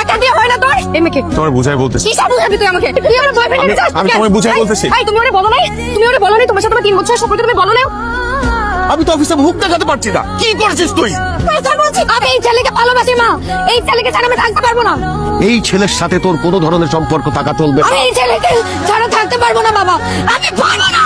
একটা দিয়ে হয় না তোর এমকে তোমার বুঝাই বলতেছি। কি সব বুঝাবি তুই আমাকে? তুই আমার বয়ফ্রেন্ড এর আমি তোমায় বুঝাই বলতেছি। এই তুমি ওরে বলো নাই? তোমার সাথে আমার 3 বছর সম্পর্ক তুমি বলো না? আমি তো অফিসে মুখ দেখাতে পারছি না। কি করছিস তুই? আমি এই ছেলেকে ভালোবাসি মা। এই ছেলেকে ছাড়া আমি থাকতে পারবো না। এই ছেলের সাথে তোর কোনো ধরনের সম্পর্ক থাকা চলবে না। আমি এই ছেলেকে ছাড়া থাকতে পারবো না বাবা। আমি পারবো না।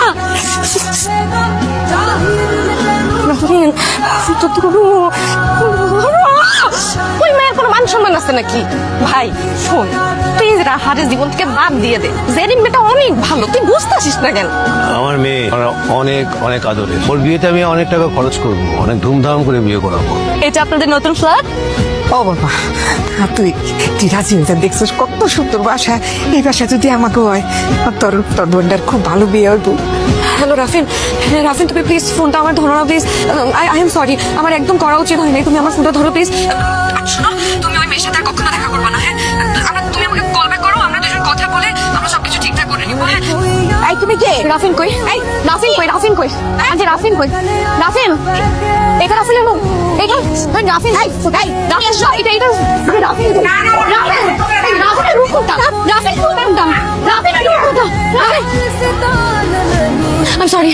ওই মেয়ের কোনো মান সম্মান আছে নাকি? ভাই শোন, তুই হারের জীবন থেকে বাদ দিয়ে দে। জেরিন মেয়েটা অনেক ভালো, তুই বুঝতেছিস না কেন? আমার মেয়ে অনেক অনেক আদরে। ওর বিয়েতে আমি অনেক টাকা খরচ করবো, অনেক ধুমধাম করে বিয়ে করাবো। এটা আপনাদের নতুন ফ্ল্যাট? ও বাবা, তুই রাজি হয়ে যা, দেখছিস কত সুন্দর বাসা। এই বাসা যদি আমাকে হয়, তোর বোনটার খুব ভালো বিয়ে হইব। হ্যালো রাফিন, রাফিন তুমি প্লিজ ফোনটা আমার ধরো না প্লিজ। আই এম সরি, আমার একদম করা উচিত হয়নি। তুমি আমার ফোনটা ধরো প্লিজ। শোনো, তুমি ওই মেয়ের সাথে আর কখনো দেখা করবে না, হ্যাঁ? তুমি আমাকে কল ব্যাক করো, আমরা দুজন কথা বলে আমরা সবকিছু ঠিকঠাক করে নিবো, হ্যাঁ? এই তুমি কে? রাফিন কই? এই রাফিন কই? রাফিন কই? আজ রাফিন কই? রাফিন, এটা রাফিন এলো। এটা রাফিন। এই রাফিন, এটা রাফিন। রাফিন রুকুটা, রাফিন রুকুটা, রাফিন রুকুটা। I'm sorry.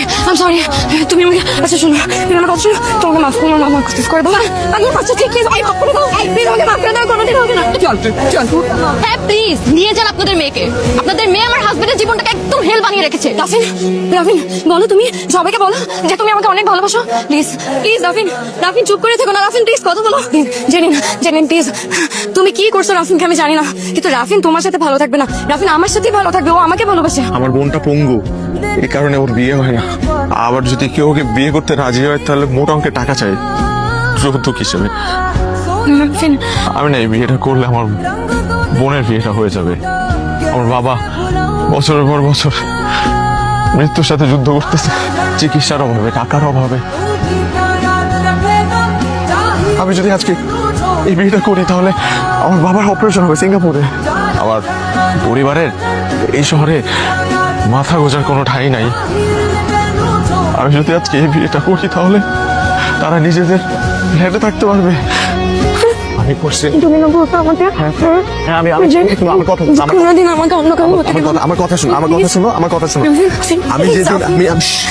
তুমি আমাকে আচ্ছা শোনো, তুমি আমার কথা শোনো। তোমাকে মাফ করে দাও। আমি বাচ্চা ঠিক আছে, মাফ করে দাও। প্লিজ আমাকে মাফ করে দাও, কোনোদিন হবে না। চল। হ্যাঁ প্লিজ নিয়ে যান আপনাদের মেয়েকে। আপনাদের মেয়ে আমার হাজবেন্ডের জীবনটাকে একদম হেল বানিয়ে রেখেছে। রাফিন বলো, তুমি সবাইকে বলো যে তুমি আমাকে অনেক ভালোবাসো। প্লিজ রাফিন চুপ করে থেকো না। রাফিন প্লিজ কথা বলো। জেনিন প্লিজ, তুমি কি করছো রাফিনকে আমি জানি না, কিন্তু রাফিন তোমার সাথে ভালো থাকবে না। রাফিন আমার সাথেই ভালো থাকবে, ও আমাকে ভালোবাসে। আমার বোনটা পঙ্গু, এই কারণে ওর বিয়ে হয় না। আবার যদি কেউ ওকে বিয়ে করতে রাজি হয় তাহলে মোটা অঙ্কের টাকা চাই যৌতুক হিসেবে। রাফিন আমি না এই বিয়েটা করলে আমার বোনের বিয়েটা হয়ে যাবে। আমার বাবা বছরের পর বছর মৃত্যুর সাথে যুদ্ধ করতেছে, চিকিৎসার অভাবে, টাকার অভাবে। আমি যদি আজকে এই বিয়েটা করি তাহলে আমার বাবার অপারেশন হবে সিঙ্গাপুরে। আমার পরিবারের এই শহরে মাথা গোজার কোনো ঠাঁই নাই। আমি যদি আজকে এই বিয়েটা করি তাহলে তারা নিজেদের হেঁটে থাকতে পারবে। আমি করছি। তুমি না বলতো আমাকে হ্যাঁ, আমি আমার কথা কোনোদিন আমাকে অন্য কারো হতে আমার কথা শোনো।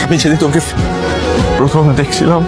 আমি যেদিন তোকে প্রথম দেখছিলাম